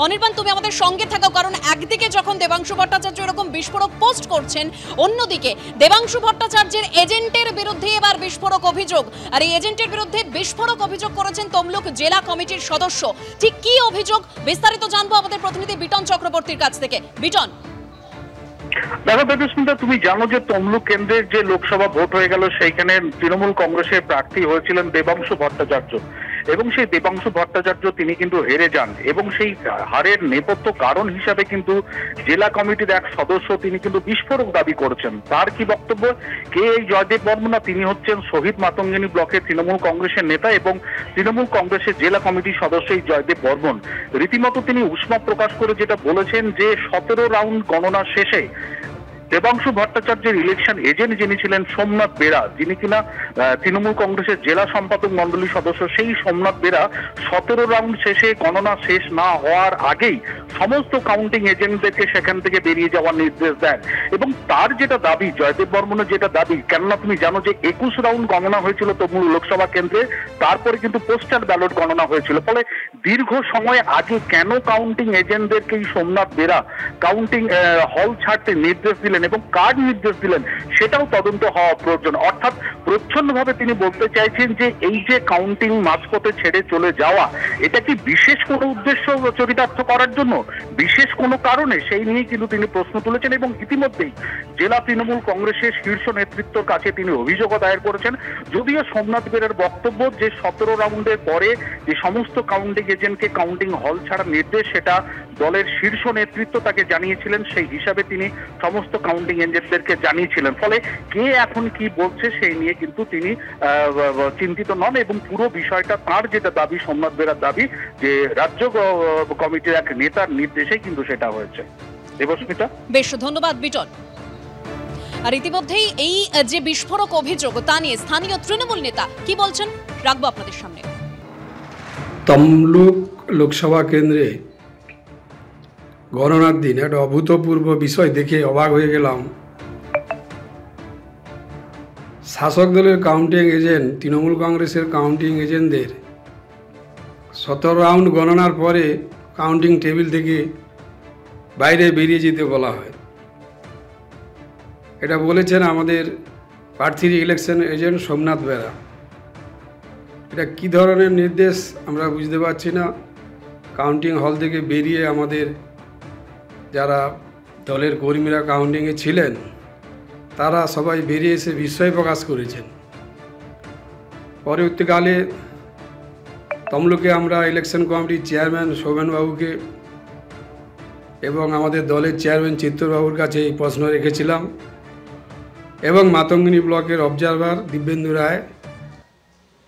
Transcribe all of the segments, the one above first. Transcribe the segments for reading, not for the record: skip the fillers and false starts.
অনির্বাণ, তুমি আমাদের সঙ্গে থাকো, কারণ একদিকে যখন দেবাংশু ভট্টাচার্য এরকম বিস্ফোরক পোস্ট করছেন, অন্যদিকে দেবাংশু ভট্টাচার্যের এজেন্টের বিরুদ্ধে এবার বিস্ফোরক অভিযোগ। আর এই এজেন্টের বিরুদ্ধে বিস্ফোরক অভিযোগ করেছেন তমলুক জেলা কমিটির সদস্য। ঠিক কি অভিযোগ, বিস্তারিত জানবো আমাদের প্রতিনিধি বিটন চক্রবর্তীর কাছ থেকে। বিটন, দেখো দেবস্মিতা, তুমি জানো যে তমলুক কেন্দ্রের যে লোকসভা ভোট হয়ে গেল সেইখানে তৃণমূল কংগ্রেসের প্রার্থী হয়েছিলেন দেবাংশু ভট্টাচার্য, এবং সেই দেবাংশু ভট্টাচার্য তিনি কিন্তু হেরে যান, এবং সেই হারের নেপথ্য কারণ হিসাবে কিন্তু জেলা কমিটির এক সদস্য তিনি কিন্তু বিস্ফোরক দাবি করেছেন। তার কি বক্তব্য? কে এই জয়দেব বর্মন? তিনি হচ্ছেন শহীদ মাতঙ্গিনী ব্লকের তৃণমূল কংগ্রেসের নেতা এবং তৃণমূল কংগ্রেসের জেলা কমিটির সদস্য এই জয়দেব বর্মন। রীতিমতো তিনি উষ্মা প্রকাশ করে যেটা বলেছেন যে 17 রাউন্ড গণনা শেষে দেবাংশু ভট্টাচার্যের ইলেকশন এজেন্ট যিনি ছিলেন সোমনাথ বেরা, যিনি কিনা তৃণমূল কংগ্রেসের জেলা সম্পাদক মন্ডলীর সদস্য, সেই সোমনাথ বেরা 17 রাউন্ড শেষে গণনা শেষ না হওয়ার আগেই সমস্ত কাউন্টিং এজেন্টদেরকে সেখান থেকে বেরিয়ে যাওয়ার নির্দেশ দেন। এবং তার যেটা দাবি, জয়দেব বর্মনের যেটা দাবি, কেননা তুমি জানো যে 21 রাউন্ড গণনা হয়েছিল তমলুক লোকসভা কেন্দ্রে, তারপরে কিন্তু পোস্টাল ব্যালট গণনা হয়েছিল। ফলে দীর্ঘ সময় আগে কেন কাউন্টিং এজেন্টদেরকে এই সোমনাথ বেরা কাউন্টিং হল ছাড়তে নির্দেশ দিলেন এবং কার নির্দেশ দিলেন সেটাও তদন্ত হওয়া প্রয়োজন। অর্থাৎ প্রচ্ছন্নভাবে তিনি বলতে চাইছেন যে এই যে কাউন্টিং মাঝপথে ছেড়ে চলে যাওয়া, এটা কি বিশেষ কোনো উদ্দেশ্য চরিতার্থ করার জন্য, বিশেষ কোনো কারণে, সেই নিয়ে কিন্তু তিনি প্রশ্ন তুলেছেন। এবং ইতিমধ্যেই জেলা তৃণমূল কংগ্রেসের শীর্ষ নেতৃত্বর কাছে তিনি অভিযোগও দায়ের করেছেন। যদিও সোমনাথ বেরার বক্তব্য যে 17 রাউন্ডের পরে যে সমস্ত কাউন্টিং এজেন্টকে কাউন্টিং হল ছাড়ার নির্দেশ সেটা দলের শীর্ষ নেতৃত্ব তাকে জানিয়েছিলেন, সেই হিসাবে তিনি সমস্ত কাউন্টিং এজেন্টদেরকে জানিয়েছিলেন। ফলে কে এখন কি বলছে সেই নিয়ে কিন্তু তিনি চিন্তিত নন, এবং পুরো বিষয়টা তার যেটা দাবি, সোমনাথ বেরার দাবি, যে রাজ্য কমিটির এক নেতার নির্দেশে কিন্তু সেটা হয়েছে। দেবস্মিতা, বেশ ধন্যবাদ বিটন। আর ইতিমধ্যেই এই যে বিস্ফোরক অভিযোগ তা নিয়ে স্থানীয় তৃণমূল নেতা কি বলছেন রাখবো আপনাদের সামনে। তমলুক লোকসভা কেন্দ্রে গণনার দিন একটা অভূতপূর্ব বিষয় দেখে অবাক হয়ে গেলাম। শাসক দলের কাউন্টিং এজেন্ট, তৃণমূল কংগ্রেসের কাউন্টিং এজেন্টদের 17 রাউন্ড গণনার পরে কাউন্টিং টেবিল থেকে বাইরে বেরিয়ে যেতে বলা হয়। এটা বলেছেন আমাদের প্রার্থীর ইলেকশন এজেন্ট সোমনাথ বেরা। এটা কী ধরনের নির্দেশ আমরা বুঝতে পারছি না। কাউন্টিং হল থেকে বেরিয়ে আমাদের যারা দলের কর্মীরা কাউন্টিংয়ে ছিলেন তারা সবাই বেরিয়ে এসে বিস্ময় প্রকাশ করেছেন। পরবর্তীকালে তমলুকে আমরা ইলেকশন কমিটির চেয়ারম্যান শোভনবাবুকে এবং আমাদের দলের চেয়ারম্যান চিত্তরবাবুর কাছে এই প্রশ্ন রেখেছিলাম, এবং মাতঙ্গিনী ব্লকের অবজারভার দিব্যেন্দু রায়,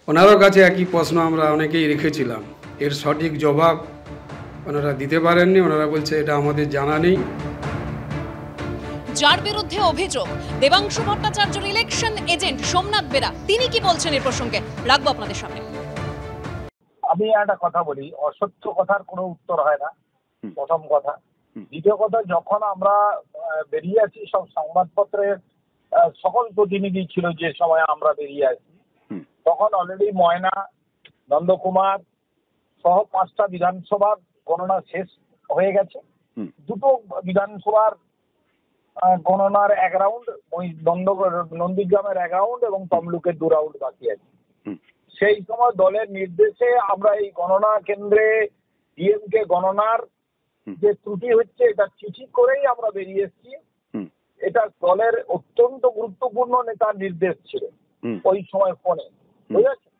ওনারও কাছে একই প্রশ্ন আমরা অনেকেই রেখেছিলাম। এর সঠিক জবাব ওনারা দিতে পারেননি। ওনারা বলছে এটা আমাদের জানা নেই। যার বিরুদ্ধে অভিযোগ দেবাংশু ভট্টাচার্যের ইলেকশন এজেন্ট সোমনাথ বেরা, তিনি কি বলছেন এই প্রসঙ্গে রাখবো আপনাদের সামনে। আমি একটা কথা বলি, অসত্য কথার কোনো উত্তর হয় না, প্রথম কথা। দ্বিতীয় কথা, যখন আমরা বেরিয়ে আছি, সব সংবাদপত্রের সকল প্রতিনিধি ছিল যে সময় আমরা বেরিয়ে আসি, তখন অলরেডি ময়না, নন্দকুমার সহ 5টা বিধানসভার গণনা শেষ হয়ে গেছে। 2টো বিধানসভার গণনার 1 রাউন্ড, ওই নন্দীগ্রামের 1 রাউন্ড এবং তমলুকের 2 রাউন্ড বাকি আছে। সেই সময় দলের নির্দেশে আমরা এই গণনা কেন্দ্রে ডিএমকে গণনার যে ত্রুটি হচ্ছে এটা চিঠি করেই আমরা বেরিয়ে এসেছি। এটা দলের অত্যন্ত গুরুত্বপূর্ণ নেতার নির্দেশ ছিল ওই সময় ফোনে, বুঝেছেন?